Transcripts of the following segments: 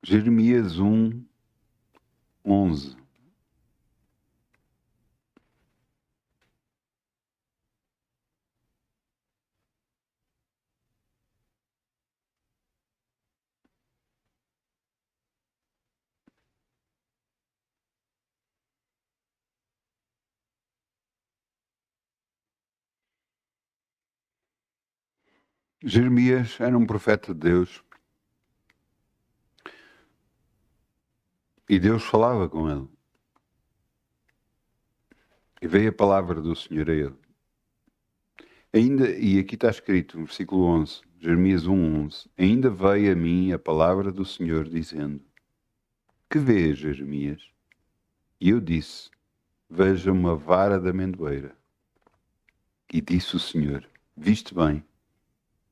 Jeremias 1:11. Jeremias era um profeta de Deus e Deus falava com ele. E veio a palavra do Senhor a ele. E aqui está escrito, no versículo 11, Jeremias 1:11. Ainda veio a mim a palavra do Senhor dizendo: Que vês, Jeremias? E eu disse: Veja uma vara de amendoeira. E disse o Senhor: Viste bem,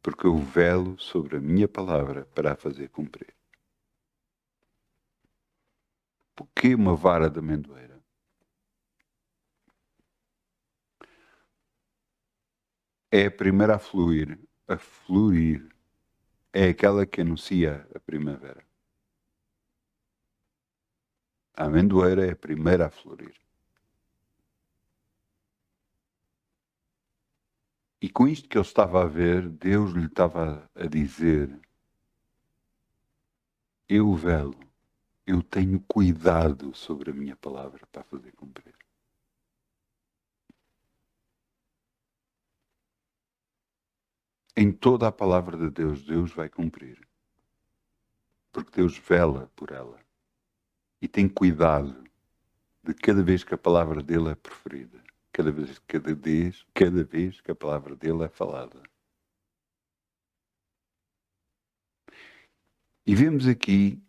porque eu velo sobre a minha palavra para a fazer cumprir. Por que uma vara de amendoeira? É a primeira a fluir. A florir é aquela que anuncia a primavera. A amendoeira é a primeira a florir. E com isto que ele estava a ver, Deus lhe estava a dizer: Eu velo, eu tenho cuidado sobre a minha palavra para a fazer cumprir. Em toda a palavra de Deus, Deus vai cumprir. Porque Deus vela por ela. E tem cuidado de cada vez que a palavra dele é preferida. Cada vez que a palavra dele é falada. E vemos aqui,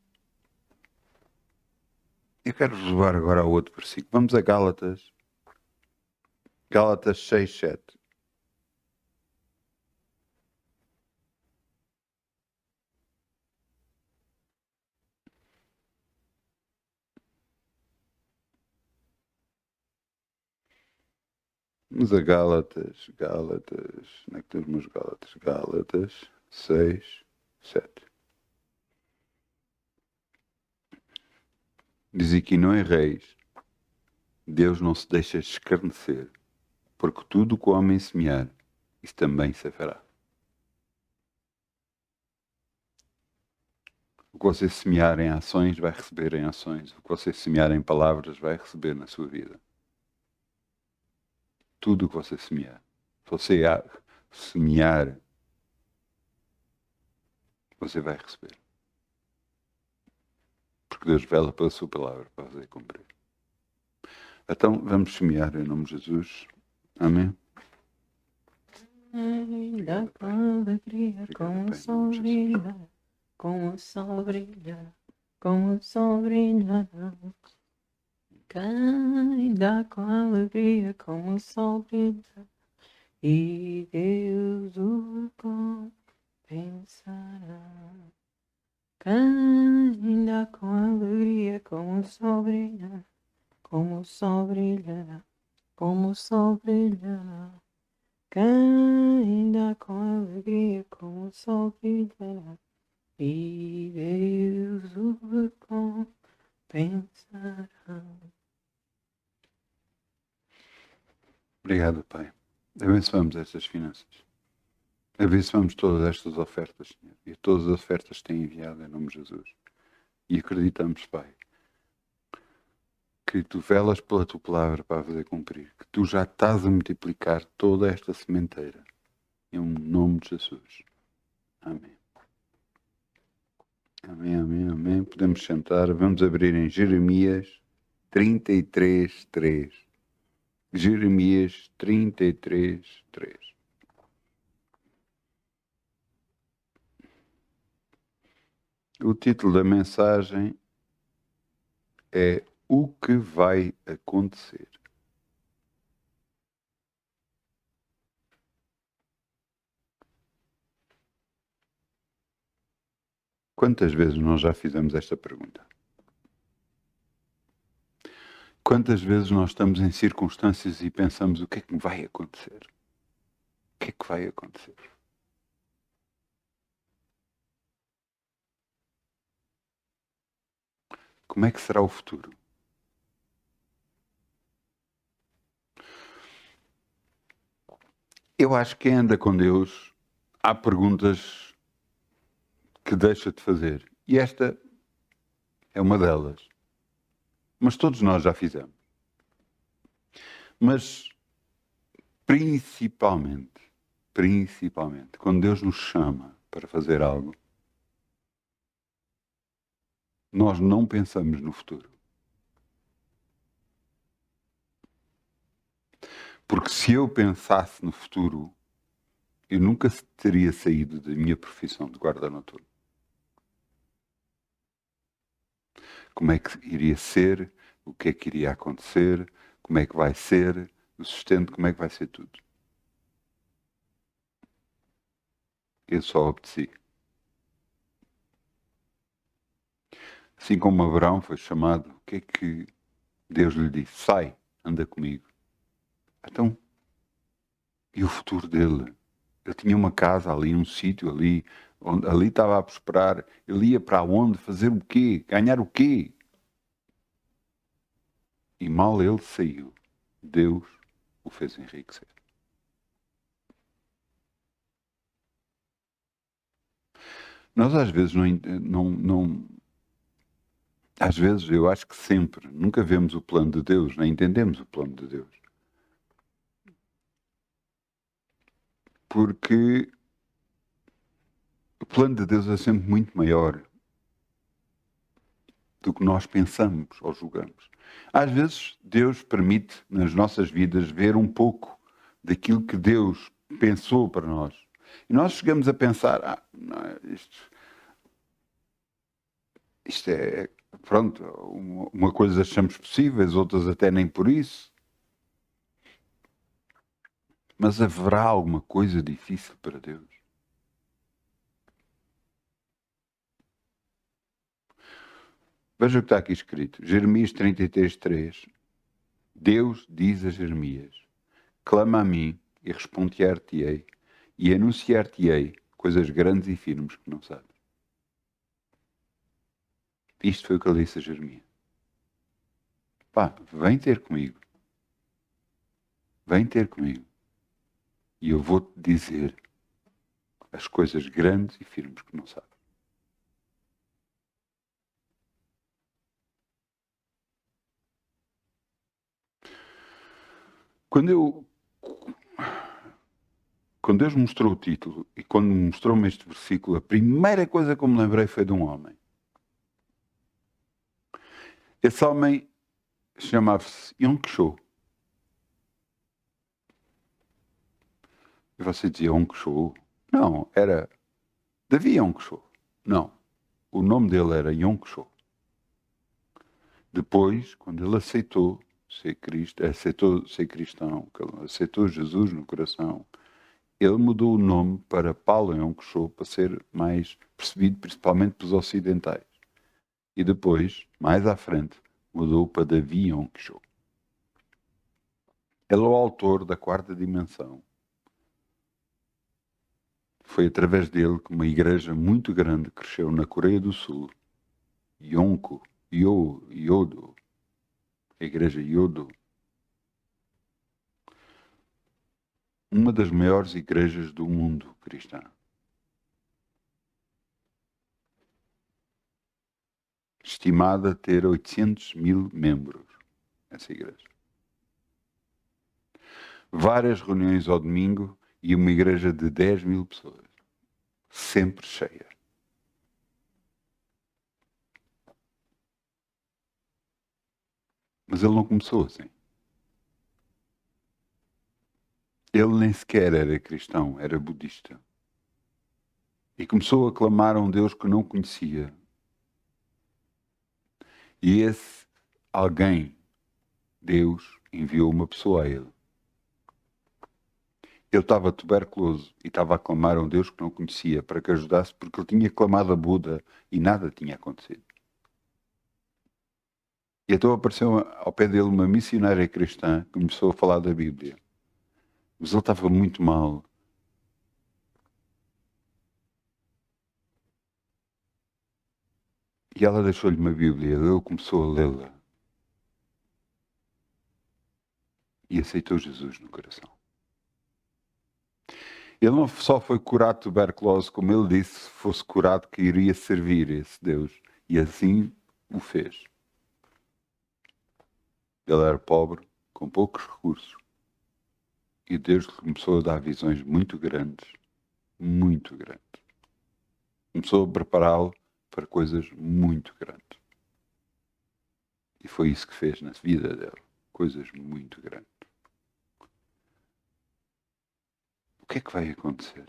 eu quero levar agora ao outro versículo. Vamos a Gálatas 6:7. Vamos a Gálatas, onde é que estão os meus Gálatas? Gálatas 6:7. Diz aqui: Não erreis, Deus não se deixa escarnecer, porque tudo o que o homem semear, isso também se fará. O que você semear em ações, vai receber em ações. O que você semear em palavras, vai receber na sua vida. Tudo o que você semear. Se você semear, você vai receber. Porque Deus vela pela sua palavra para fazer cumprir. Então, vamos semear em nome de Jesus. Amém. Da alegria, como o sol brilha, como o sol brilha, como o sol brilha. Ainda com alegria, como o sol brilha, e Deus o compensará. Ainda com alegria, como o sol brilha, como o sol brilha, como o sol brilha. Ainda com alegria, como o sol brilha, e Deus o compensará. Obrigado, Pai. Abençoamos estas finanças. Abençoamos todas estas ofertas, Senhor. E todas as ofertas que têm enviado em nome de Jesus. E acreditamos, Pai, que tu velas pela tua palavra para a fazer cumprir. Que tu já estás a multiplicar toda esta sementeira. Em nome de Jesus. Amém. Amém, amém, amém. Podemos sentar. Vamos abrir em Jeremias 33:3. Jeremias 33:3. O título da mensagem é O que vai acontecer? Quantas vezes nós já fizemos esta pergunta? Quantas vezes nós estamos em circunstâncias e pensamos: o que é que vai acontecer? O que é que vai acontecer? Como é que será o futuro? Eu acho que quem anda com Deus, há perguntas que deixa de fazer. E esta é uma delas. Mas todos nós já fizemos. Mas principalmente, quando Deus nos chama para fazer algo, nós não pensamos no futuro. Porque se eu pensasse no futuro, eu nunca teria saído da minha profissão de guarda noturno. Como é que iria ser, o que é que iria acontecer, como é que vai ser, o sustento, como é que vai ser tudo. Eu só obedeci. Assim como Abraão foi chamado, o que é que Deus lhe disse? Sai, anda comigo. Então, e o futuro dele? Ele tinha uma casa ali, um sítio ali, onde ali estava a prosperar. Ele ia para onde? Fazer o quê? Ganhar o quê? E mal ele saiu, Deus o fez enriquecer. Nós às vezes às vezes eu acho que sempre, nunca vemos o plano de Deus, nem entendemos o plano de Deus. Porque o plano de Deus é sempre muito maior do que nós pensamos ou julgamos. Às vezes Deus permite nas nossas vidas ver um pouco daquilo que Deus pensou para nós. E nós chegamos a pensar, não, isto é, pronto, uma coisa achamos possíveis, outras até nem por isso. Mas haverá alguma coisa difícil para Deus? Veja o que está aqui escrito. Jeremias 33:3. Deus diz a Jeremias: clama a mim e responder-te-ei e anunciar-te-ei coisas grandes e firmes que não sabes. Isto foi o que ele disse a Jeremias. Pá, vem ter comigo. Vem ter comigo. E eu vou-te dizer as coisas grandes e firmes que não sabes. Quando Deus me mostrou o título e quando me mostrou-me este versículo, a primeira coisa que eu me lembrei foi de um homem. Esse homem chamava-se Yong Cho. E você dizia Yong Cho? Não, era Davi Yong Cho. Não, o nome dele era Yong Cho. Depois, quando ele aceitou ser cristão, aceitou Jesus no coração, ele mudou o nome para Paulo Yong Cho para ser mais percebido principalmente pelos ocidentais. E depois, mais à frente, mudou para Davi Yong Cho. Ele é o autor da quarta dimensão. Foi através dele que uma igreja muito grande cresceu na Coreia do Sul. Yodo, a igreja Yodo. Uma das maiores igrejas do mundo cristã. Estimada a ter 800.000 membros, essa igreja. Várias reuniões ao domingo e uma igreja de 10.000 pessoas. Sempre cheia. Mas ele não começou assim. Ele nem sequer era cristão, era budista. E começou a clamar a um Deus que não conhecia. E esse alguém, Deus, enviou uma pessoa a ele. Ele estava tuberculoso e estava a clamar a um Deus que não conhecia para que ajudasse, porque ele tinha clamado a Buda e nada tinha acontecido. E então apareceu ao pé dele uma missionária cristã que começou a falar da Bíblia. Mas ele estava muito mal. E ela deixou-lhe uma Bíblia, ele começou a lê-la e aceitou Jesus no coração. Ele não só foi curado de tuberculose, como ele disse, se fosse curado, que iria servir esse Deus. E assim o fez. Ele era pobre, com poucos recursos. E Deus lhe começou a dar visões muito grandes. Muito grandes. Começou a prepará-lo para coisas muito grandes. E foi isso que fez na vida dele. Coisas muito grandes. O que é que vai acontecer?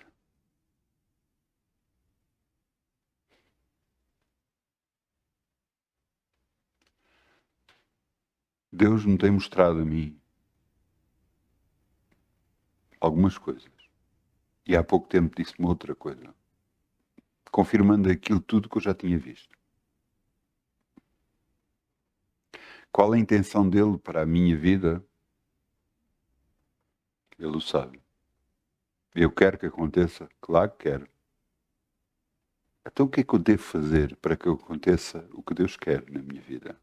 Deus me tem mostrado a mim algumas coisas. E há pouco tempo disse-me outra coisa, confirmando aquilo tudo que eu já tinha visto. Qual a intenção dele para a minha vida? Ele o sabe. Eu quero que aconteça? Claro que quero. Então o que é que eu devo fazer para que aconteça o que Deus quer na minha vida?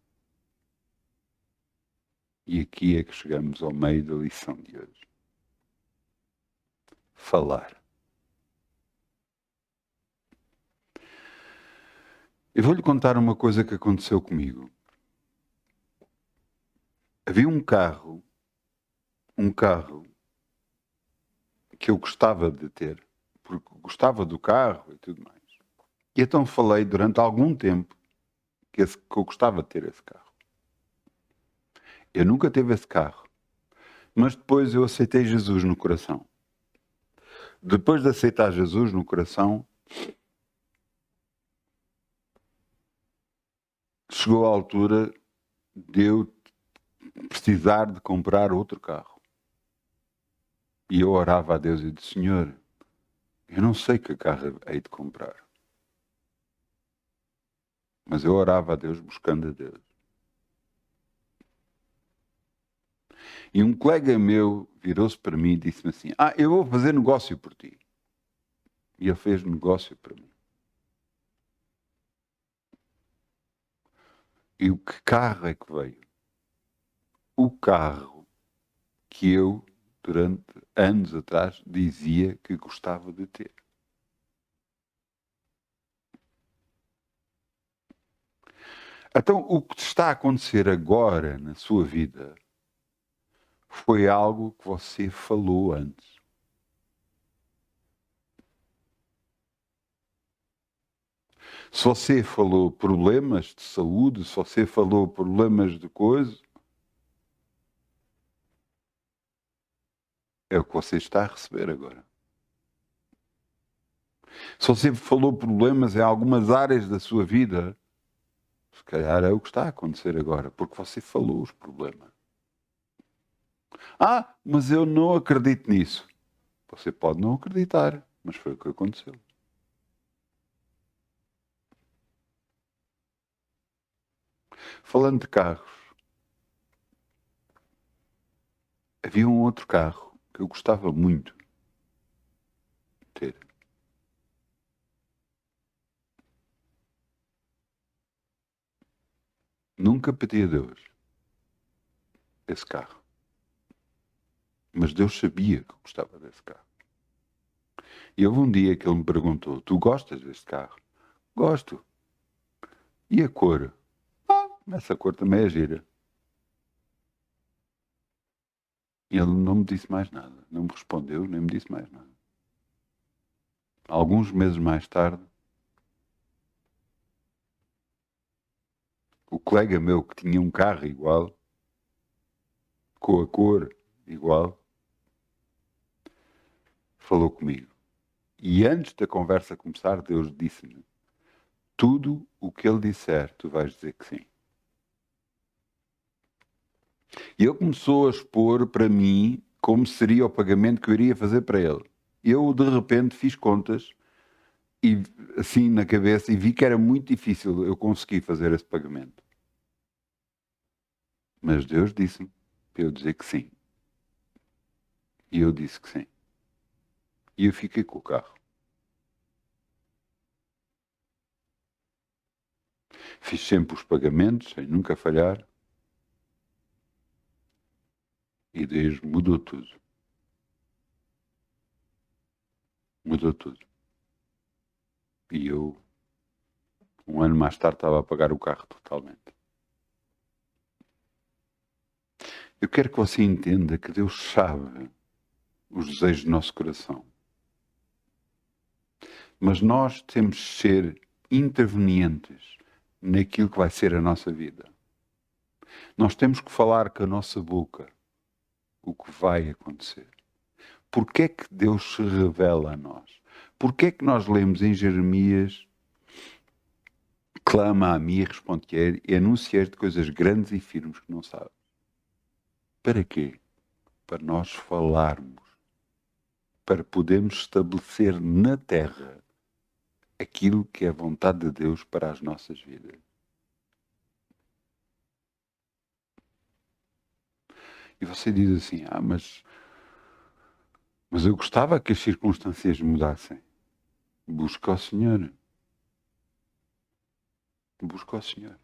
E aqui é que chegamos ao meio da lição de hoje. Falar. Eu vou-lhe contar uma coisa que aconteceu comigo. Havia um carro que eu gostava de ter, porque gostava do carro e tudo mais. E então falei durante algum tempo que eu gostava de ter esse carro. Eu nunca tive esse carro, mas depois eu aceitei Jesus no coração. Depois de aceitar Jesus no coração, chegou a altura de eu precisar de comprar outro carro. E eu orava a Deus e disse: Senhor, eu não sei que carro hei de comprar. Mas eu orava a Deus buscando a Deus. E um colega meu virou-se para mim e disse-me assim: eu vou fazer negócio por ti. E ele fez negócio para mim. E o que carro é que veio? O carro que eu, durante anos atrás, dizia que gostava de ter. Então, o que está a acontecer agora na sua vida foi algo que você falou antes. Se você falou problemas de saúde, se você falou problemas de coisa, é o que você está a receber agora. Se você falou problemas em algumas áreas da sua vida, se calhar é o que está a acontecer agora, porque você falou os problemas. Mas eu não acredito nisso. Você pode não acreditar, mas foi o que aconteceu. Falando de carros, havia um outro carro que eu gostava muito de ter. Nunca pedi a Deus esse carro. Mas Deus sabia que eu gostava desse carro. E houve um dia que ele me perguntou: Tu gostas deste carro? Gosto. E a cor? Essa cor também é gira. E ele não me disse mais nada. Não me respondeu, nem me disse mais nada. Alguns meses mais tarde, o colega meu que tinha um carro igual, com a cor igual, falou comigo. E antes da conversa começar, Deus disse-me: tudo o que ele disser, tu vais dizer que sim. E ele começou a expor para mim como seria o pagamento que eu iria fazer para ele. Eu, de repente, fiz contas e assim na cabeça e vi que era muito difícil eu conseguir fazer esse pagamento. Mas Deus disse-me para eu dizer que sim. E eu disse que sim. E eu fiquei com o carro. Fiz sempre os pagamentos, sem nunca falhar. E Deus mudou tudo. Mudou tudo. E eu, um ano mais tarde, estava a pagar o carro totalmente. Eu quero que você entenda que Deus sabe os desejos do nosso coração. Mas nós temos de ser intervenientes naquilo que vai ser a nossa vida. Nós temos que falar com a nossa boca o que vai acontecer. Porquê é que Deus se revela a nós? Porquê é que nós lemos em Jeremias: clama a mim e responde-te e anunciar-te coisas grandes e firmes que não sabes? Para quê? Para nós falarmos, para podermos estabelecer na terra aquilo que é a vontade de Deus para as nossas vidas. E você diz assim: mas eu gostava que as circunstâncias mudassem. Busca ao Senhor. Busca ao Senhor.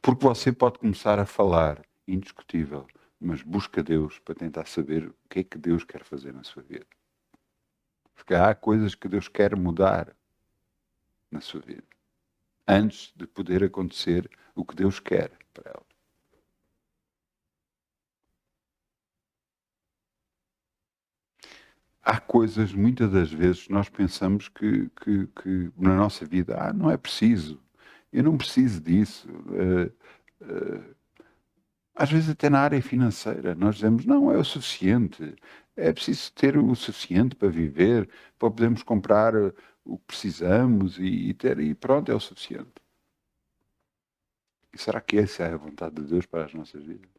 Porque você pode começar a falar, indiscutível, mas busca Deus para tentar saber o que é que Deus quer fazer na sua vida. Porque há coisas que Deus quer mudar na sua vida, antes de poder acontecer o que Deus quer para ela. Há coisas, muitas das vezes, nós pensamos que na nossa vida, não é preciso, eu não preciso disso. Às vezes até na área financeira, nós dizemos, não, é o suficiente. É preciso ter o suficiente para viver, para podermos comprar o que precisamos e ter, e pronto, é o suficiente. E será que essa é a vontade de Deus para as nossas vidas?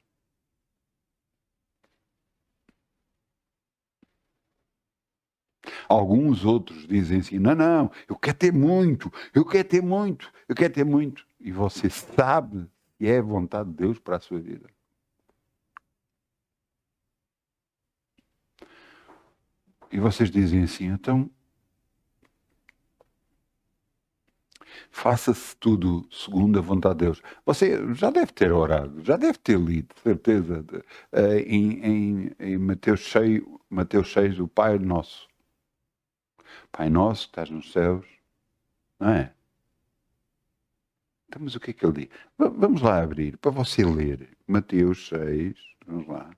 Alguns outros dizem assim, não, eu quero ter muito, eu quero ter muito, eu quero ter muito. E você sabe que é a vontade de Deus para a sua vida. E vocês dizem assim, então, faça-se tudo segundo a vontade de Deus. Você já deve ter orado, já deve ter lido, de certeza, em Mateus 6, o Pai Nosso. Pai Nosso, que estás nos céus, não é? Então, mas o que é que ele diz? Vamos lá abrir, para você ler. Mateus 6, vamos lá.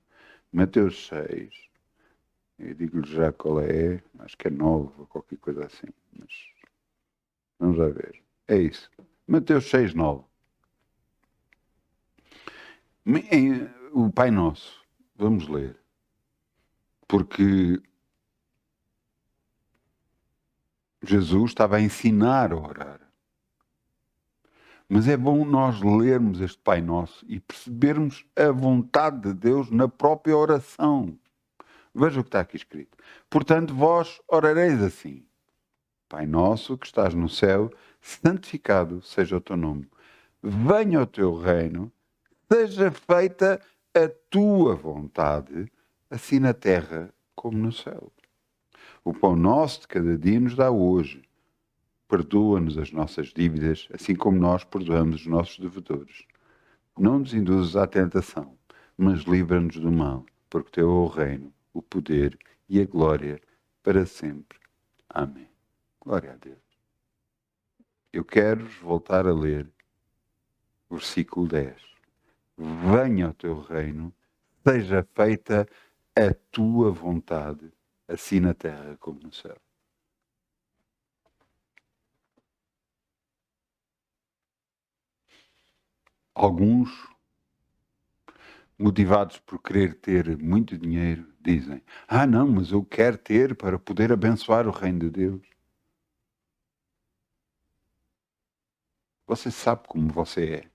Mateus 6, eu digo-lhe já qual é, acho que é 9 ou qualquer coisa assim, mas vamos lá ver. É isso. Mateus 6, 9. O Pai Nosso, vamos ler, porque Jesus estava a ensinar a orar. Mas é bom nós lermos este Pai Nosso e percebermos a vontade de Deus na própria oração. Veja o que está aqui escrito. Portanto, vós orareis assim: Pai Nosso que estás no céu, santificado seja o teu nome. Venha o teu reino, seja feita a tua vontade, assim na terra como no céu. O pão nosso de cada dia nos dá hoje. Perdoa-nos as nossas dívidas, assim como nós perdoamos os nossos devedores. Não nos induzes à tentação, mas livra-nos do mal, porque teu é o reino, o poder e a glória para sempre. Amém. Glória a Deus. Eu quero voltar a ler o versículo 10. Venha o teu reino, seja feita a tua vontade, assim na terra como no céu. Alguns, motivados por querer ter muito dinheiro, dizem: não, mas eu quero ter para poder abençoar o reino de Deus. Você sabe como você é,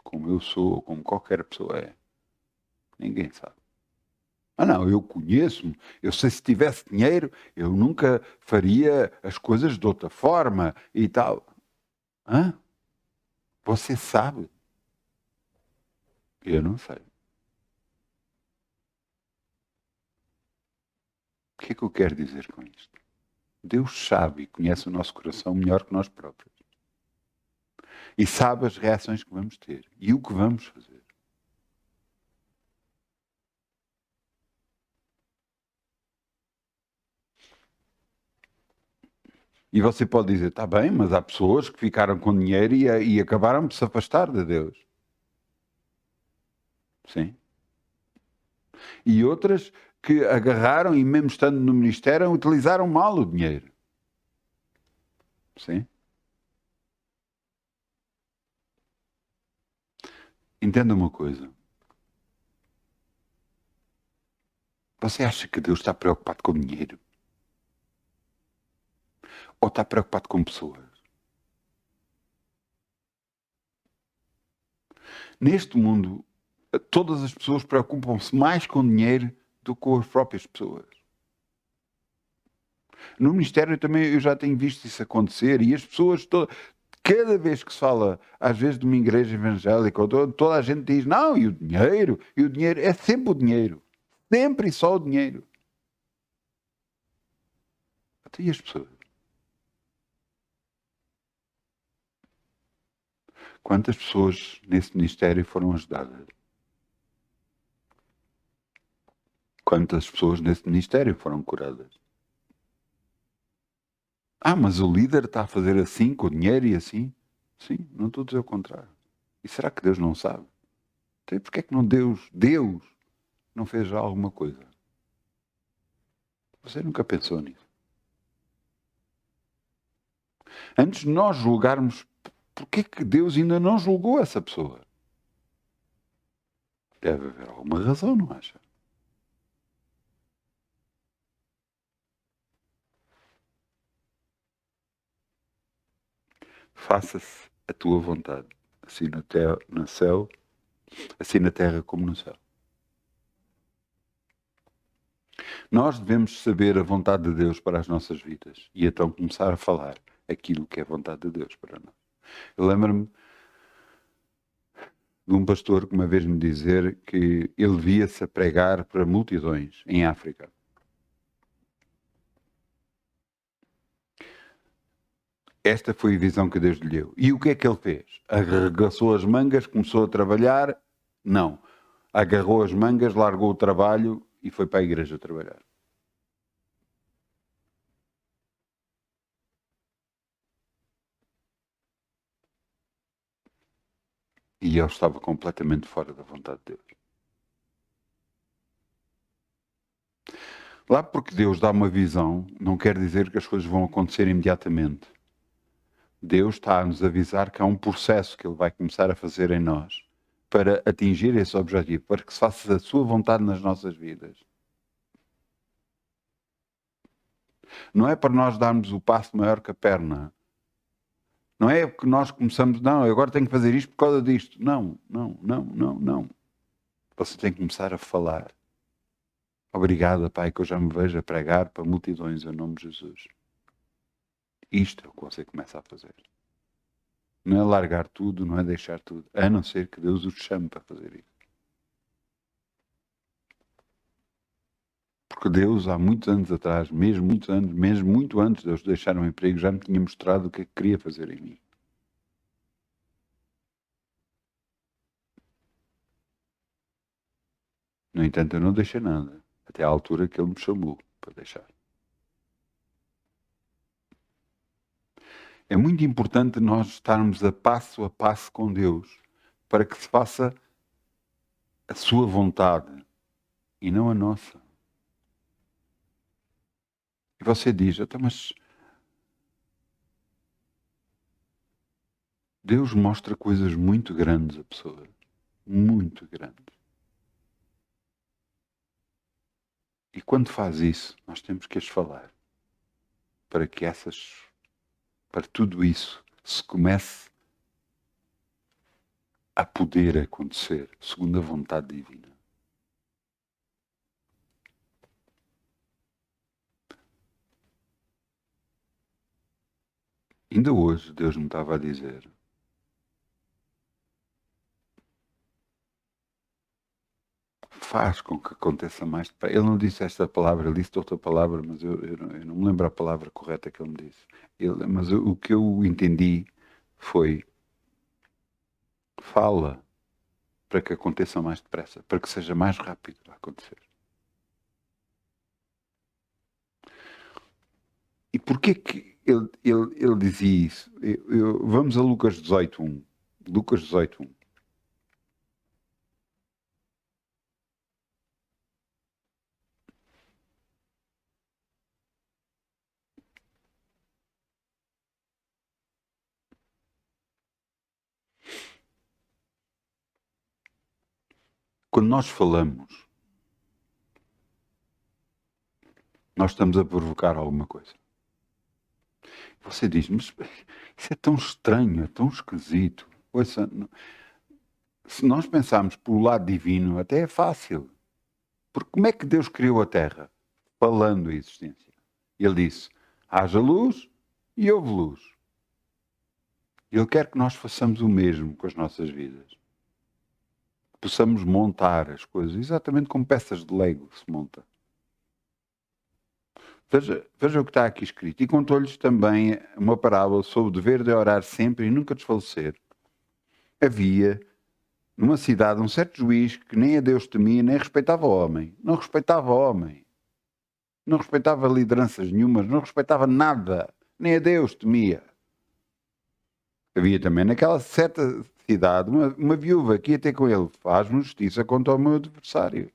como eu sou, como qualquer pessoa é. Ninguém sabe. Não, eu conheço-me. Eu sei, se tivesse dinheiro, eu nunca faria as coisas de outra forma e tal. Hã? Você sabe? Eu não sei. O que é que eu quero dizer com isto? Deus sabe e conhece o nosso coração melhor que nós próprios. E sabe as reações que vamos ter e o que vamos fazer. E você pode dizer, está bem, mas há pessoas que ficaram com dinheiro e acabaram de se afastar de Deus. Sim. E outras que agarraram e mesmo estando no ministério utilizaram mal o dinheiro. Sim. Entenda uma coisa. Você acha que Deus está preocupado com dinheiro? Ou está preocupado com pessoas? Neste mundo, todas as pessoas preocupam-se mais com dinheiro do que com as próprias pessoas. No ministério também eu já tenho visto isso acontecer e as pessoas, cada vez que se fala, às vezes, de uma igreja evangélica, toda a gente diz, não, e o dinheiro, é sempre o dinheiro. Sempre e só o dinheiro. Até e as pessoas? Quantas pessoas nesse ministério foram ajudadas? Quantas pessoas nesse ministério foram curadas? Ah, mas o líder está a fazer assim, com o dinheiro e assim? Sim, não estou a dizer o contrário. E será que Deus não sabe? Então, porque é que não Deus não fez já alguma coisa? Você nunca pensou nisso? Antes de nós julgarmos, porque é que Deus ainda não julgou essa pessoa? Deve haver alguma razão, não acha? Faça-se a tua vontade, assim no céu, assim na terra como no céu. Nós devemos saber a vontade de Deus para as nossas vidas e então começar a falar aquilo que é a vontade de Deus para nós. Eu lembro-me de um pastor que uma vez me dizer que ele via-se a pregar para multidões em África. Esta foi a visão que Deus lhe deu. E o que é que ele fez? Arregaçou as mangas, começou a trabalhar? Não. Agarrou as mangas, largou o trabalho e foi para a igreja trabalhar. E ele estava completamente fora da vontade de Deus. Lá porque Deus dá uma visão, não quer dizer que as coisas vão acontecer imediatamente. Deus está a nos avisar que há um processo que Ele vai começar a fazer em nós para atingir esse objetivo, para que se faça a sua vontade nas nossas vidas. Não é para nós darmos o passo maior que a perna. Não é que nós começamos, não, eu agora tenho que fazer isto por causa disto. Não, não, não, não, não. Você tem que começar a falar. Obrigado, Pai, que eu já me vejo a pregar para multidões em nome de Jesus. Isto é o que você começa a fazer. Não é largar tudo, não é deixar tudo, a não ser que Deus os chame para fazer isso. Porque Deus, há muitos anos atrás, mesmo muitos anos, mesmo muito antes de eu deixar um emprego, já me tinha mostrado o que é que queria fazer em mim. No entanto, eu não deixei nada, até à altura que Ele me chamou para deixar. É muito importante nós estarmos a passo com Deus, para que se faça a sua vontade e não a nossa. E você diz, então, mas Deus mostra coisas muito grandes a pessoas, muito grandes. E quando faz isso, nós temos que as falar, para que para tudo isso se comece a poder acontecer, segundo a vontade divina. Ainda hoje Deus me estava a dizer, faz com que aconteça mais depressa. Ele não disse esta palavra, ele disse outra palavra, mas eu não me lembro a palavra correta que ele me disse. Mas o que eu entendi foi, Fala para que aconteça mais depressa, para que seja mais rápido a acontecer. E porquê que ele dizia isso? Vamos a Lucas 18:1. Lucas 18:1. Quando nós falamos, nós estamos a provocar alguma coisa. Você diz, mas isso é tão estranho, é tão esquisito. Ouça, se nós pensarmos pelo lado divino, até é fácil. Porque como é que Deus criou a Terra? Falando a existência. Ele disse, haja luz e houve luz. Ele quer que nós façamos o mesmo com as nossas vidas. Possamos montar as coisas, exatamente como peças de Lego se monta. Veja o que está aqui escrito. E contou-lhes também uma parábola sobre o dever de orar sempre e nunca desfalecer. Havia numa cidade um certo juiz que nem a Deus temia, nem respeitava o homem. Não respeitava o homem. Não respeitava lideranças nenhumas, não respeitava nada. Nem a Deus temia. Havia também naquela certa cidade uma viúva que ia ter com ele. Faz-me justiça contra o meu adversário.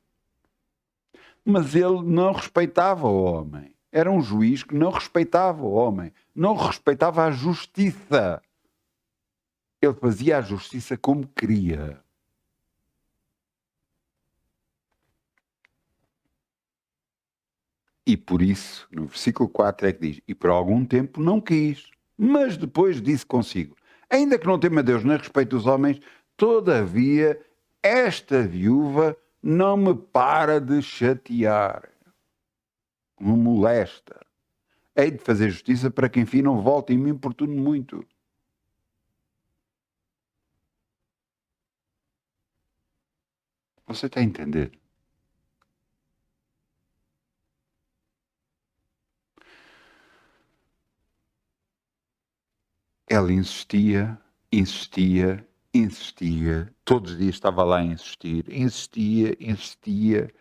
Mas ele não respeitava o homem. Era um juiz que não respeitava o homem. Não respeitava a justiça. Ele fazia a justiça como queria. E por isso, no versículo 4 é que diz, e por algum tempo não quis, mas depois disse consigo, ainda que não tema Deus nem respeite os homens, todavia esta viúva não me para de chatear. Me molesta. Hei de fazer justiça para que enfim não volte e me importune muito. Você está a entender? Ela insistia, insistia, insistia. Todos os dias estava lá a insistir. Insistia, insistia.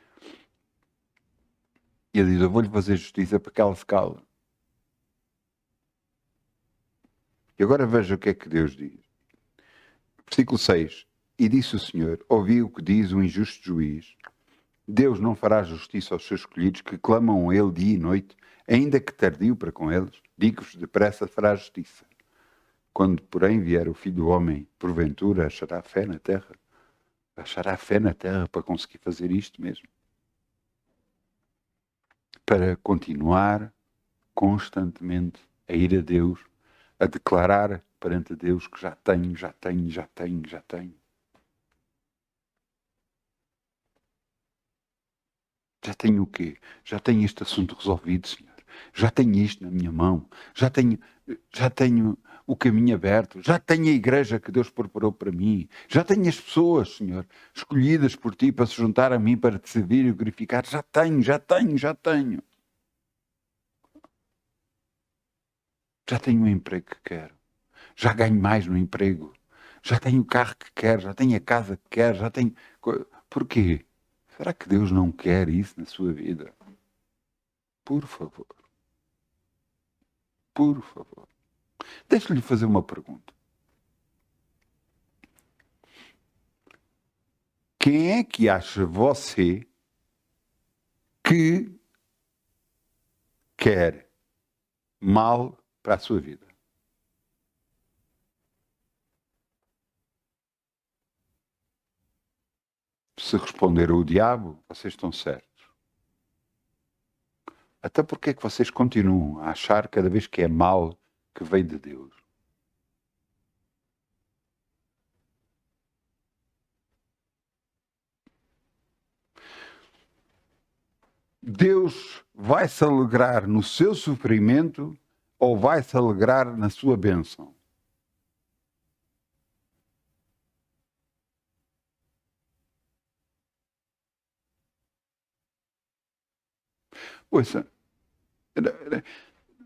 E ele diz, eu vou-lhe fazer justiça para que ela se cale. E agora veja o que é que Deus diz. Versículo 6. E disse o Senhor, ouvi o que diz o injusto juiz. Deus não fará justiça aos seus escolhidos que clamam a ele dia e noite, ainda que tardio para com eles. Digo-vos, depressa fará justiça. Quando, porém, vier o Filho do Homem, porventura, achará fé na terra? Achará fé na terra para conseguir fazer isto mesmo? Para continuar constantemente a ir a Deus, a declarar perante Deus que já tenho, já tenho, já tenho, já tenho. Já tenho o quê? Já tenho este assunto resolvido, Senhor. Já tenho isto na minha mão. Já tenho o caminho aberto. Já tenho a igreja que Deus preparou para mim. Já tenho as pessoas, Senhor, escolhidas por Ti para se juntar a mim, para Te servir e glorificar. Já tenho, já tenho, já tenho. Já tenho o emprego que quero. Já ganho mais no emprego. Já tenho o carro que quero. Já tenho a casa que quero. Já tenho... Porquê? Será que Deus não quer isso na sua vida? Por favor. Por favor. Deixe-lhe fazer uma pergunta. Quem é que acha você que quer mal para a sua vida? Se responder o diabo, vocês estão certos. Até porque é que vocês continuam a achar cada vez que é mal que veio de Deus? Deus vai se alegrar no seu sofrimento ou vai se alegrar na sua bênção? Ouça,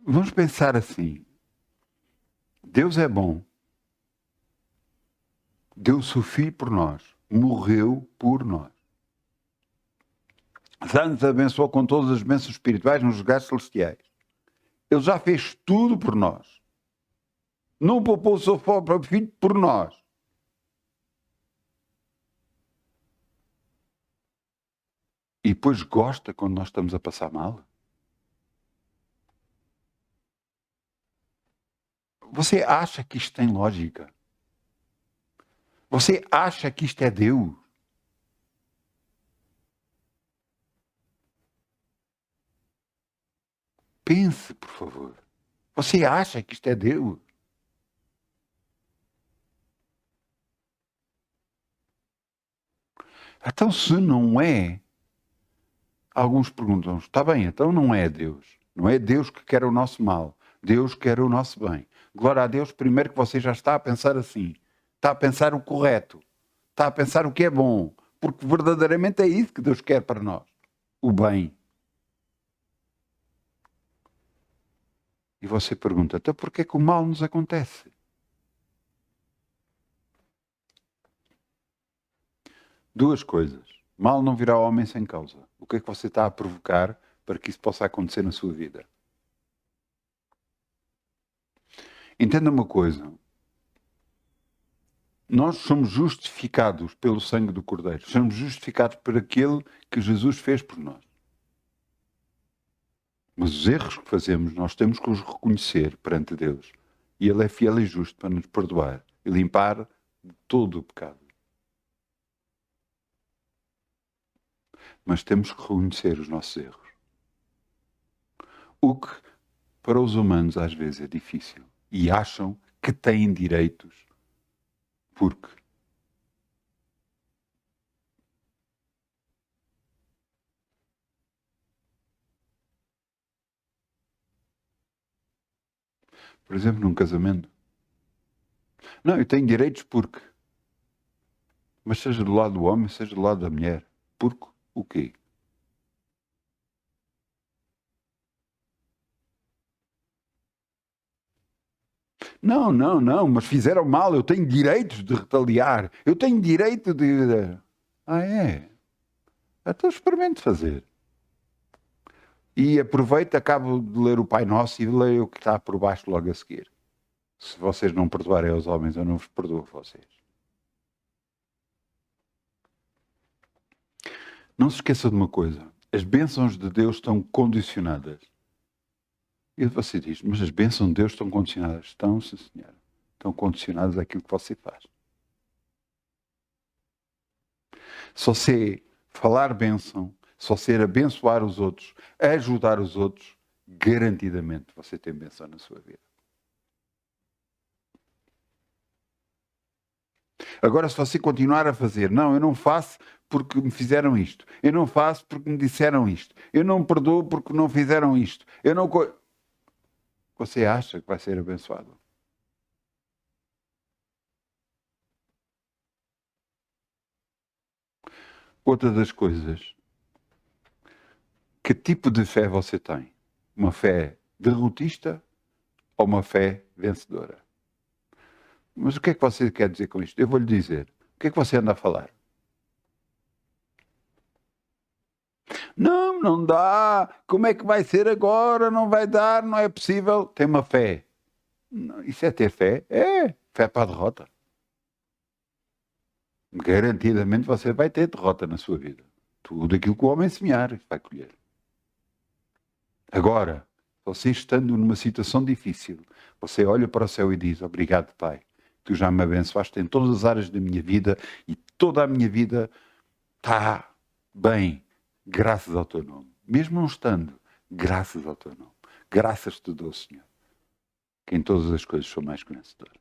vamos pensar assim. Deus é bom. deu o seu Filho por nós, morreu por nós. Já nos abençoou com todas as bênçãos espirituais nos lugares celestiais. Ele já fez tudo por nós. Não poupou o seu próprio Filho por nós. E depois gosta quando nós estamos a passar mal? Você acha que isto tem lógica? Você acha que isto é Deus? Pense, por favor. Você acha que isto é Deus? Então, se não é, alguns perguntam, está bem, então não é Deus. Não é Deus que quer o nosso mal. Deus quer o nosso bem. Glória a Deus, primeiro que você já está a pensar assim. Está a pensar o correto. Está a pensar o que é bom. Porque verdadeiramente é isso que Deus quer para nós. O bem. E você pergunta, então porquê que o mal nos acontece? Duas coisas. Mal não virá homem sem causa. O que é que você está a provocar para que isso possa acontecer na sua vida? Entenda uma coisa. Nós somos justificados pelo sangue do Cordeiro. Somos justificados por aquele que Jesus fez por nós. Mas os erros que fazemos, nós temos que os reconhecer perante Deus. E Ele é fiel e justo para nos perdoar e limpar de todo o pecado. Mas temos que reconhecer os nossos erros. O que para os humanos às vezes é difícil. E acham que têm direitos porque por exemplo, num casamento. Não, eu tenho direitos porque. Mas seja do lado do homem, seja do lado da mulher. Porque o quê? Não, não, não, mas fizeram mal, eu tenho direitos de retaliar. Eu tenho direito de. Ah, é? Então experimente fazer. E aproveito, acabo de ler o Pai Nosso e leio o que está por baixo logo a seguir. Se vocês não perdoarem aos homens, eu não vos perdoo a vocês. Não se esqueça de uma coisa. As bênçãos de Deus estão condicionadas. E você diz, mas as bênçãos de Deus estão condicionadas? Estão, sim, senhora. Estão condicionadas àquilo que você faz. Se você falar bênção, se você abençoar os outros, ajudar os outros, garantidamente você tem bênção na sua vida. Agora, se você continuar a fazer, não, eu não faço porque me fizeram isto, eu não faço porque me disseram isto, eu não perdoo porque não fizeram isto, eu não... Você acha que vai ser abençoado? Outra das coisas, que tipo de fé você tem? Uma fé derrotista ou uma fé vencedora? Mas o que é que você quer dizer com isto? Eu vou-lhe dizer. O que é que você anda a falar? Não, não dá. Como é que vai ser agora? Não vai dar, não é possível. Tem uma fé. Isso é ter fé? É. Fé para a derrota. Garantidamente você vai ter derrota na sua vida. Tudo aquilo que o homem semear vai colher. Agora, você estando numa situação difícil, você olha para o céu e diz, obrigado, Pai, tu já me abençoaste em todas as áreas da minha vida e toda a minha vida está bem, graças ao teu nome. Mesmo não estando, graças ao teu nome. Graças te dou, Senhor, que em todas as coisas sou mais que vencedor.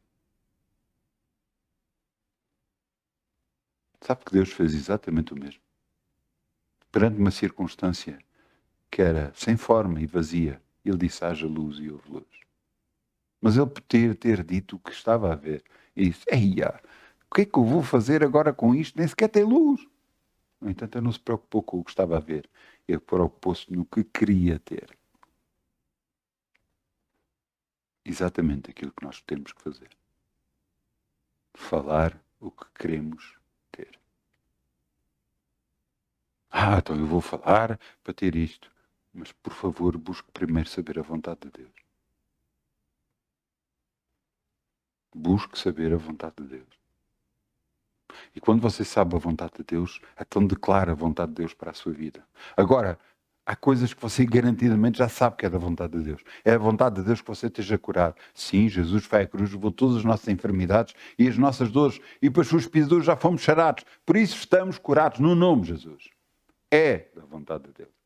Sabe que Deus fez exatamente o mesmo? Perante uma circunstância que era sem forma e vazia, ele disse, haja luz e houve luz. Mas ele podia ter dito o que estava a ver. E disse, eia, o que é que eu vou fazer agora com isto? Nem sequer tem luz. No entanto, ele não se preocupou com o que estava a ver. Ele preocupou-se no que queria ter. Exatamente aquilo que nós temos que fazer. Falar o que queremos ter. Então eu vou falar para ter isto. Mas, por favor, busque primeiro saber a vontade de Deus. Busque saber a vontade de Deus. E quando você sabe a vontade de Deus, então declara a vontade de Deus para a sua vida. Agora, há coisas que você garantidamente já sabe que é da vontade de Deus. É a vontade de Deus que você esteja curado. Sim, Jesus foi à cruz, levou todas as nossas enfermidades e as nossas dores, e para as suas pisaduras já fomos sarados. Por isso estamos curados no nome de Jesus. É da vontade de Deus.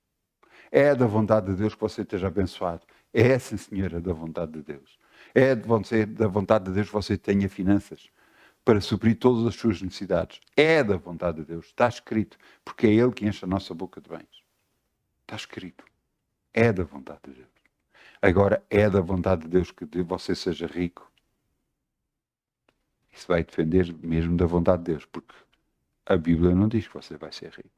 É da vontade de Deus que você esteja abençoado. É, sim, senhora, da vontade de Deus. É da vontade de Deus que você tenha finanças para suprir todas as suas necessidades. É da vontade de Deus. Está escrito. Porque é Ele que enche a nossa boca de bens. Está escrito. É da vontade de Deus. Agora, é da vontade de Deus que você seja rico. Isso vai depender mesmo da vontade de Deus. Porque a Bíblia não diz que você vai ser rico.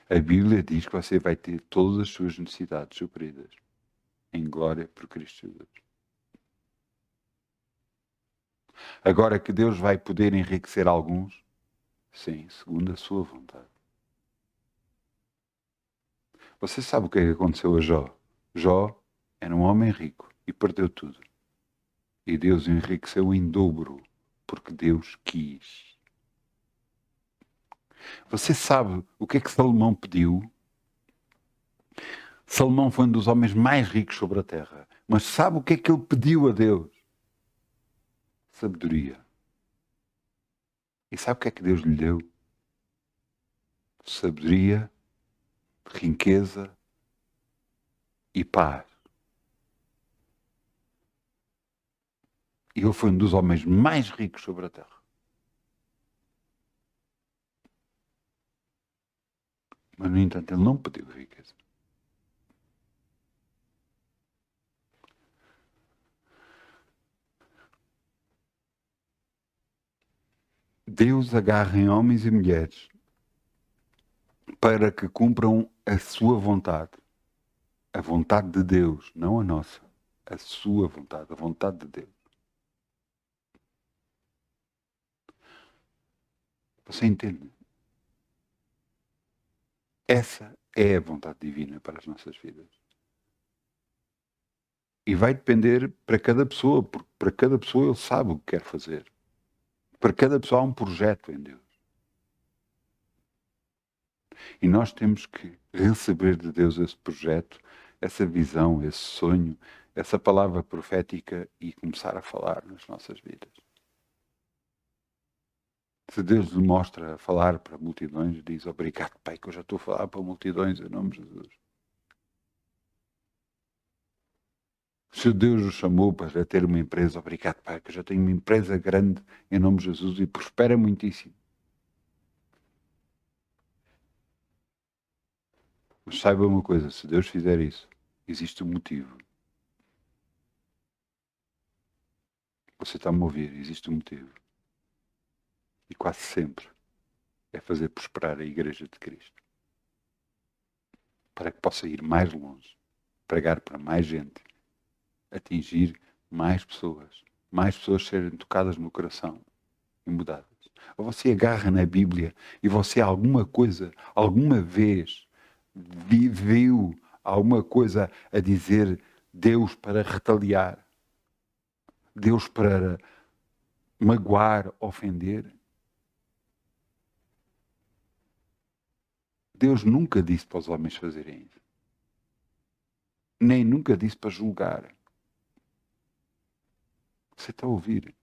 A Bíblia diz que você vai ter todas as suas necessidades supridas em glória por Cristo Jesus. Agora que Deus vai poder enriquecer alguns, sim, segundo a sua vontade. Você sabe o que é que aconteceu a Jó? Jó era um homem rico e perdeu tudo. E Deus o enriqueceu em dobro, porque Deus quis. Você sabe o que é que Salomão pediu? Salomão foi um dos homens mais ricos sobre a terra. Mas sabe o que é que ele pediu a Deus? Sabedoria. E sabe o que é que Deus lhe deu? Sabedoria, riqueza e paz. E ele foi um dos homens mais ricos sobre a terra. Mas, no entanto, ele não pediu riqueza. Deus agarra em homens e mulheres para que cumpram a sua vontade. A vontade de Deus, não a nossa. A sua vontade, a vontade de Deus. Você entende? Essa é a vontade divina para as nossas vidas. E vai depender para cada pessoa, porque para cada pessoa ele sabe o que quer fazer. Para cada pessoa há um projeto em Deus. E nós temos que receber de Deus esse projeto, essa visão, esse sonho, essa palavra profética e começar a falar nas nossas vidas. Se Deus lhe mostra a falar para multidões, diz: obrigado, Pai, que eu já estou a falar para multidões em nome de Jesus. Se Deus o chamou para ter uma empresa, obrigado, Pai, que eu já tenho uma empresa grande em nome de Jesus e prospera muitíssimo. Mas saiba uma coisa, se Deus fizer isso, existe um motivo. Você está a me ouvir, existe um motivo. E quase sempre é fazer prosperar a Igreja de Cristo. Para que possa ir mais longe, pregar para mais gente, atingir mais pessoas serem tocadas no coração e mudadas. Ou você agarra na Bíblia e você alguma coisa, alguma vez, viu alguma coisa a dizer Deus para retaliar, Deus para magoar, ofender. Deus nunca disse para os homens fazerem isso. Nem nunca disse para julgar. Você está a ouvir?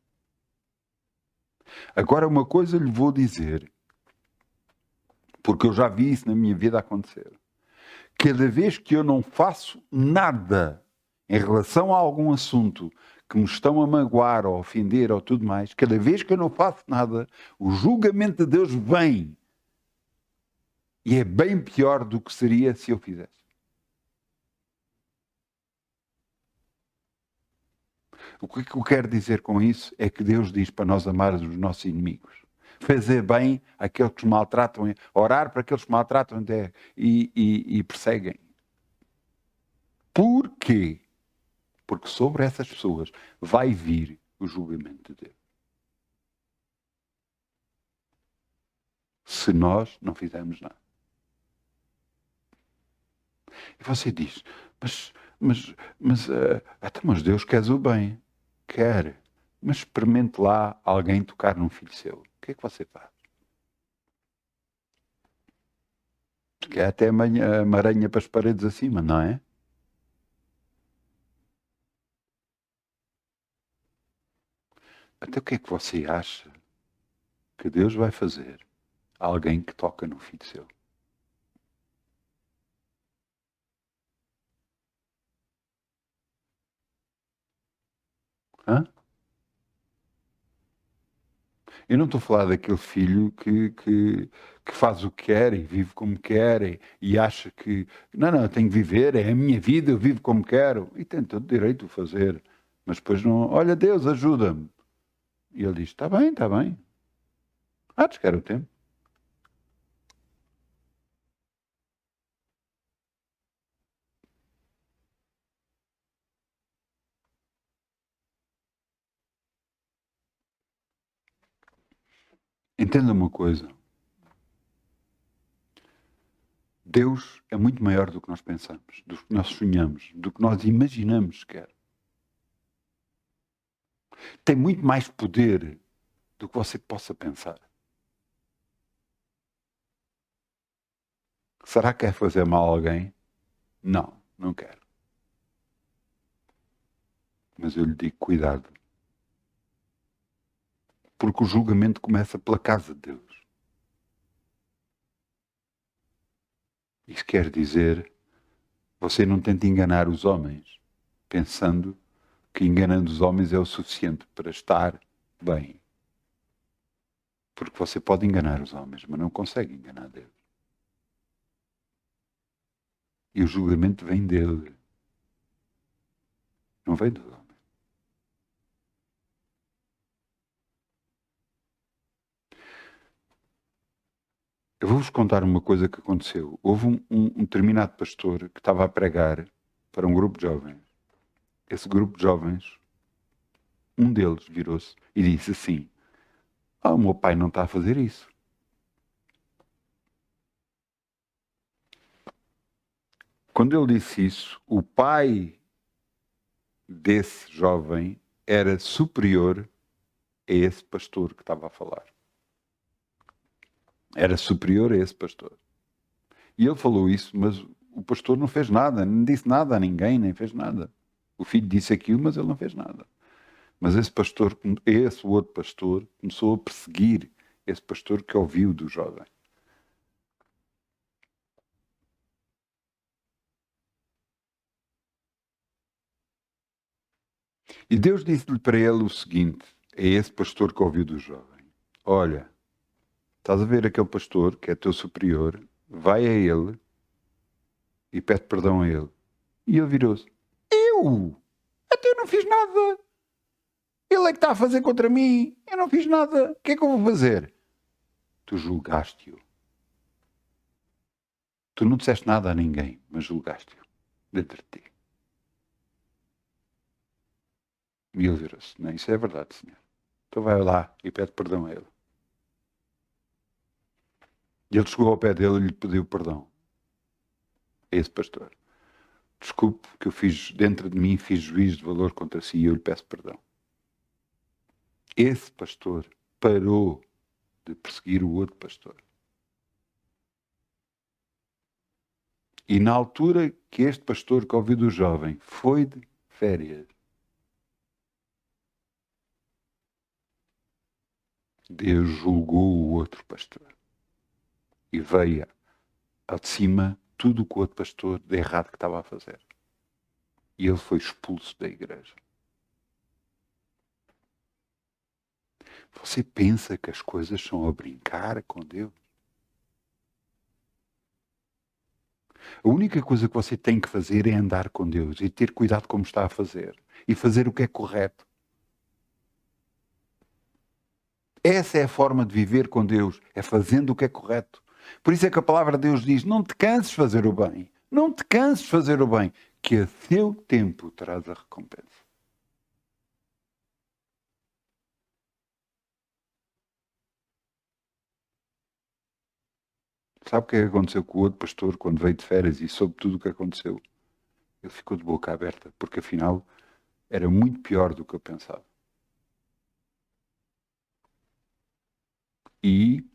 Agora uma coisa lhe vou dizer, porque eu já vi isso na minha vida acontecer. Cada vez que eu não faço nada em relação a algum assunto que me estão a magoar ou a ofender ou tudo mais, cada vez que eu não faço nada, o julgamento de Deus vem. E é bem pior do que seria se eu fizesse. O que eu quero dizer com isso é que Deus diz para nós amarmos os nossos inimigos. Fazer bem àqueles que nos maltratam, orar para aqueles que maltratam e perseguem. Porquê? Porque sobre essas pessoas vai vir o julgamento de Deus. Se nós não fizermos nada. E você diz, mas Deus quer o bem. Quer. Mas experimente lá alguém tocar num filho seu. O que é que você faz? Quer até uma aranha para as paredes acima, não é? Até o que é que você acha que Deus vai fazer a alguém que toca no filho seu? Hã? Eu não estou a falar daquele filho que faz o que quer e vive como quer e acha que não, eu tenho que viver, é a minha vida, eu vivo como quero. E tem todo o direito de o fazer. Mas depois não, olha, Deus, ajuda-me. E ele diz, está bem, está bem. Antes que era o tempo. Entenda uma coisa. Deus é muito maior do que nós pensamos, do que nós sonhamos, do que nós imaginamos sequer. Tem muito mais poder do que você possa pensar. Será que quer fazer mal a alguém? Não, não quero. Mas eu lhe digo, cuidado. Porque o julgamento começa pela casa de Deus. Isso quer dizer, você não tenta enganar os homens, pensando que enganando os homens é o suficiente para estar bem. Porque você pode enganar os homens, mas não consegue enganar Deus. E o julgamento vem dele. Não vem dos homens. Eu vou-vos contar uma coisa que aconteceu. Houve um determinado pastor que estava a pregar para um grupo de jovens. Esse grupo de jovens, um deles virou-se e disse assim, o meu pai não está a fazer isso. Quando ele disse isso, o pai desse jovem era superior a esse pastor que estava a falar. Era superior a esse pastor. E ele falou isso, mas o pastor não fez nada, não disse nada a ninguém, nem fez nada. O filho disse aquilo, mas ele não fez nada. Mas esse outro pastor, começou a perseguir esse pastor que ouviu do jovem. E Deus disse-lhe para ele o seguinte, a esse pastor que ouviu do jovem, olha, estás a ver aquele pastor que é teu superior, vai a ele e pede perdão a ele. E ele virou-se, eu? Até eu não fiz nada. Ele é que está a fazer contra mim. Eu não fiz nada. O que é que eu vou fazer? Tu julgaste-o. Tu não disseste nada a ninguém, mas julgaste-o dentro de ti. E ele virou-se, não, isso é verdade, senhor. Então vai lá e pede perdão a ele. E ele chegou ao pé dele e lhe pediu perdão. A esse pastor. Desculpe que eu fiz, dentro de mim, fiz juízo de valor contra si e eu lhe peço perdão. Esse pastor parou de perseguir o outro pastor. E na altura que este pastor que ouviu do jovem foi de férias, Deus julgou o outro pastor. E veio ao de cima tudo o que o outro pastor de errado que estava a fazer. E ele foi expulso da igreja. Você pensa que as coisas são a brincar com Deus? A única coisa que você tem que fazer é andar com Deus e ter cuidado como está a fazer. E fazer o que é correto. Essa é a forma de viver com Deus, é fazendo o que é correto. Por isso é que a palavra de Deus diz, não te canses de fazer o bem. Não te canses de fazer o bem. que a seu tempo traz a recompensa. Sabe o que é que aconteceu com o outro pastor quando veio de férias e soube tudo o que aconteceu? Ele ficou de boca aberta, porque afinal era muito pior do que eu pensava. E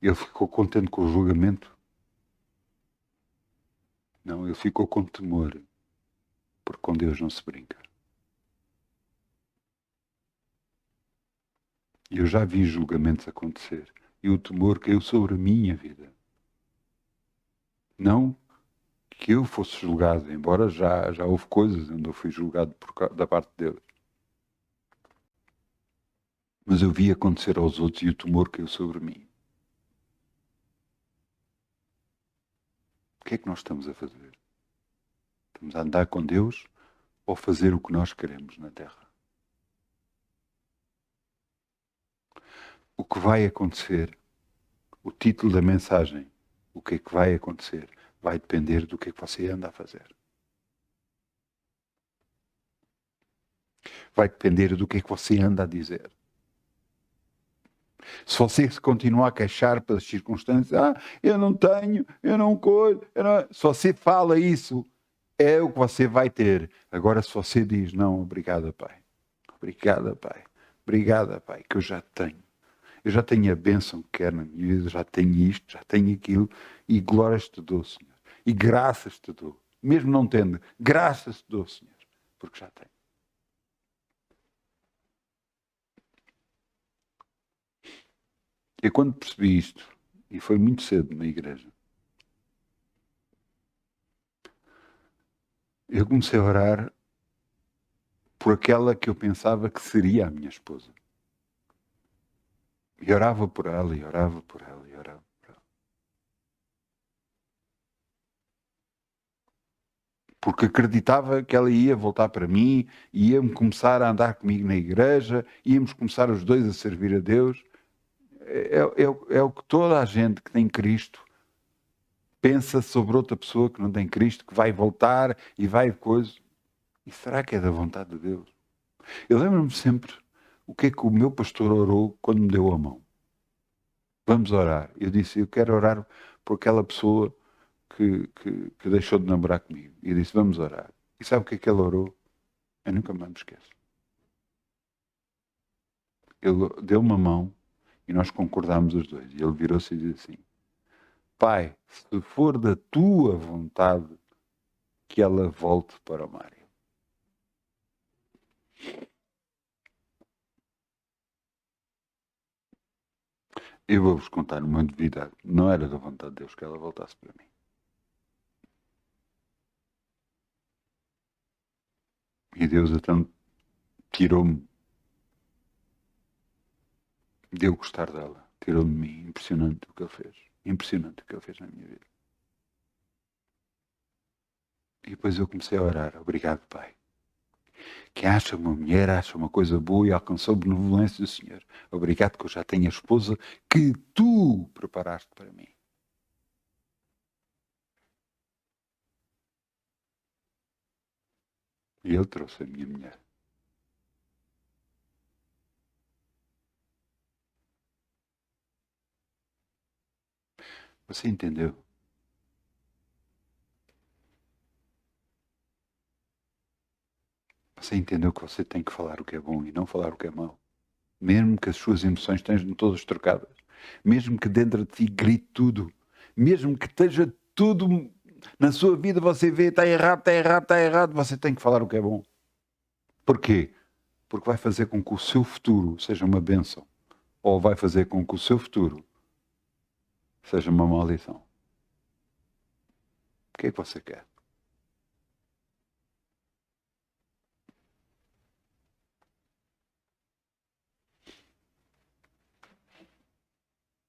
ele ficou contente com o julgamento? Não, ele ficou com temor, porque com Deus não se brinca. E eu já vi julgamentos acontecer, e o temor caiu sobre a minha vida. Não que eu fosse julgado, embora já houve coisas onde eu fui julgado da parte dele. Mas eu vi acontecer aos outros e o temor caiu sobre mim. O que é que nós estamos a fazer? Estamos a andar com Deus ou fazer o que nós queremos na Terra? O que vai acontecer, o título da mensagem, o que é que vai acontecer, vai depender do que é que você anda a fazer. Vai depender do que é que você anda a dizer. Se você se continuar a queixar pelas circunstâncias, eu não tenho, eu não colho, se você fala isso, é o que você vai ter. Agora, se você diz, não, obrigada, Pai. Obrigada, Pai. Obrigada, Pai, que eu já tenho. Eu já tenho a bênção que quero na minha vida, já tenho isto, já tenho aquilo, e glórias te dou, Senhor. E graças te dou. Mesmo não tendo, graças te dou, Senhor, porque já tenho. Eu quando percebi isto, e foi muito cedo na igreja, eu comecei a orar por aquela que eu pensava que seria a minha esposa. E orava por ela, e orava por ela, e orava por ela. Porque acreditava que ela ia voltar para mim, ia-me começar a andar comigo na igreja, íamos começar os dois a servir a Deus. É o que toda a gente que tem Cristo pensa sobre outra pessoa que não tem Cristo, que vai voltar e vai coisa. E será que é da vontade de Deus? Eu lembro-me sempre o que é que o meu pastor orou quando me deu a mão. Vamos orar. Eu disse, eu quero orar por aquela pessoa que deixou de namorar comigo. E eu disse, vamos orar. E sabe o que é que ele orou? Eu nunca mais me esqueço. Ele deu uma mão e nós concordámos os dois. E ele virou-se e disse assim, Pai, se for da tua vontade, que ela volte para o Mário. Eu vou-vos contar uma novidade. Não era da vontade de Deus que ela voltasse para mim. E Deus então tirou-me de eu gostar dela. Tirou-me de mim. Impressionante o que ele fez. Impressionante o que ele fez na minha vida. E depois eu comecei a orar. Obrigado, Pai. Quem acha uma mulher, acha uma coisa boa e alcançou benevolência do Senhor. Obrigado que eu já tenho a esposa que tu preparaste para mim. E ele trouxe a minha mulher. Você entendeu? Você entendeu que você tem que falar o que é bom e não falar o que é mau? Mesmo que as suas emoções estejam todas trocadas. Mesmo que dentro de ti grite tudo. Mesmo que esteja tudo na sua vida, você vê, está errado, está errado, está errado. Você tem que falar o que é bom. Porquê? Porque vai fazer com que o seu futuro seja uma bênção. Ou vai fazer com que o seu futuro seja uma maldição. O que é que você quer?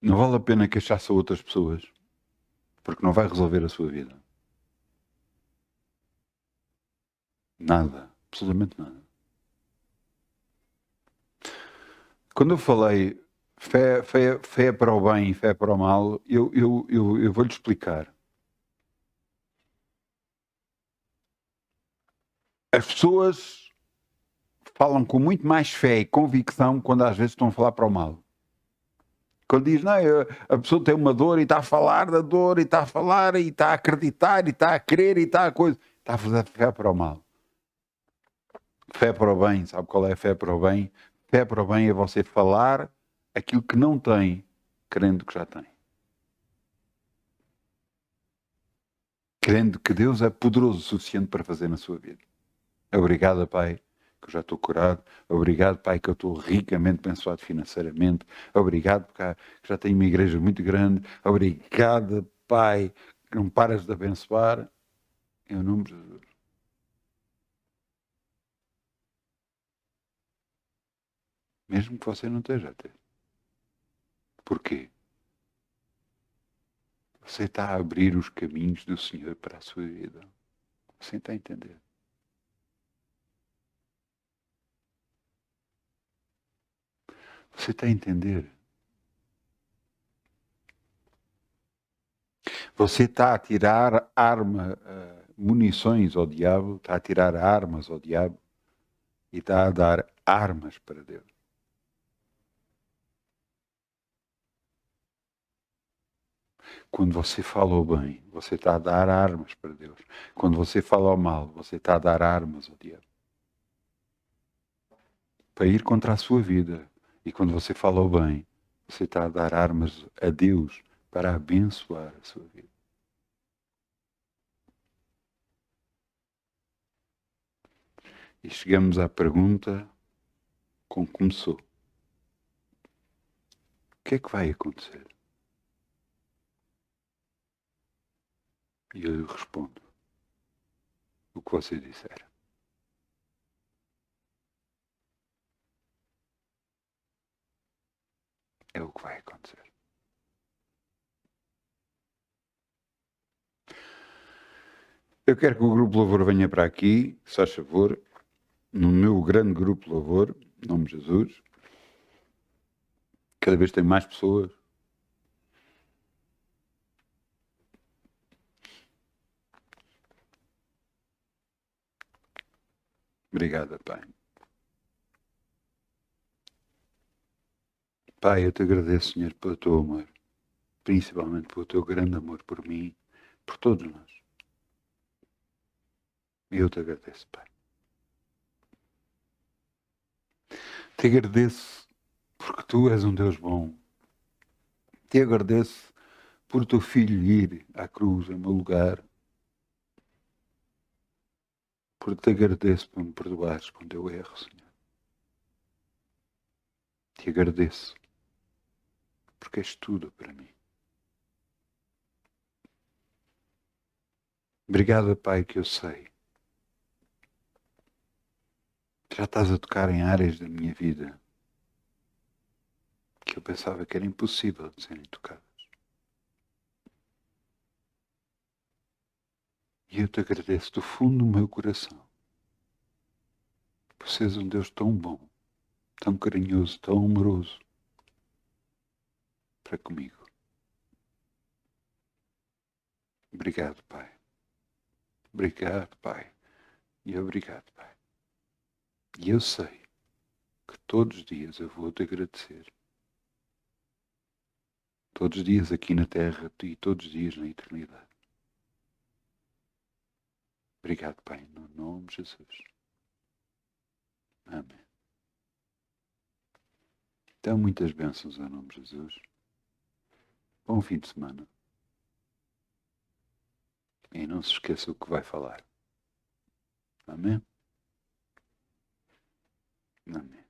Não vale a pena queixar-se a outras pessoas, porque não vai resolver a sua vida. Nada. Absolutamente nada. Quando eu falei fé para o bem e fé para o mal, eu vou-lhe explicar. As pessoas falam com muito mais fé e convicção quando às vezes estão a falar para o mal. Quando diz, não, a pessoa tem uma dor e está a falar da dor e está a falar e está a acreditar e está a querer e está a coisa. Está a fazer fé para o mal. Fé para o bem, sabe qual é a fé para o bem? Fé para o bem é você falar aquilo que não tem, crendo que já tem. Crendo que Deus é poderoso o suficiente para fazer na sua vida. Obrigado, Pai, que eu já estou curado. Obrigado, Pai, que eu estou ricamente abençoado financeiramente. Obrigado, Pai, que já tenho uma igreja muito grande. Obrigado, Pai, que não paras de abençoar. Em nome de Jesus. Mesmo que você não esteja a ter. Porquê? Você está a abrir os caminhos do Senhor para a sua vida. Você está a entender? Você está a entender? Você está a tirar munições ao diabo, está a tirar armas ao diabo e está a dar armas para Deus. Quando você fala o bem, você está a dar armas para Deus. Quando você fala o mal, você está a dar armas ao diabo. Para ir contra a sua vida. E quando você fala o bem, você está a dar armas a Deus para abençoar a sua vida. E chegamos à pergunta como começou. O que é que vai acontecer? E eu respondo o que você disser. É o que vai acontecer. Eu quero que o grupo Louvor venha para aqui, se faz favor, no meu grande grupo Louvor, em nome de Jesus. Cada vez tem mais pessoas. Obrigada, Pai. Pai, eu te agradeço, Senhor, pelo teu amor. Principalmente pelo teu grande amor por mim, por todos nós. Eu te agradeço, Pai. Te agradeço porque tu és um Deus bom. Te agradeço por o teu filho ir à cruz em meu lugar. Porque te agradeço por me perdoares quando eu erro, Senhor. Te agradeço porque és tudo para mim. Obrigado, Pai, que eu sei. Já estás a tocar em áreas da minha vida que eu pensava que era impossível de serem tocadas. E eu te agradeço do fundo do meu coração por seres um Deus tão bom, tão carinhoso, tão amoroso para comigo. Obrigado, Pai. Obrigado, Pai. E obrigado, Pai. E eu sei que todos os dias eu vou te agradecer. Todos os dias aqui na Terra e todos os dias na eternidade. Obrigado, Pai, no nome de Jesus. Amém. Então, muitas bênçãos em nome de Jesus. Bom fim de semana. E não se esqueça o que vai falar. Amém? Amém.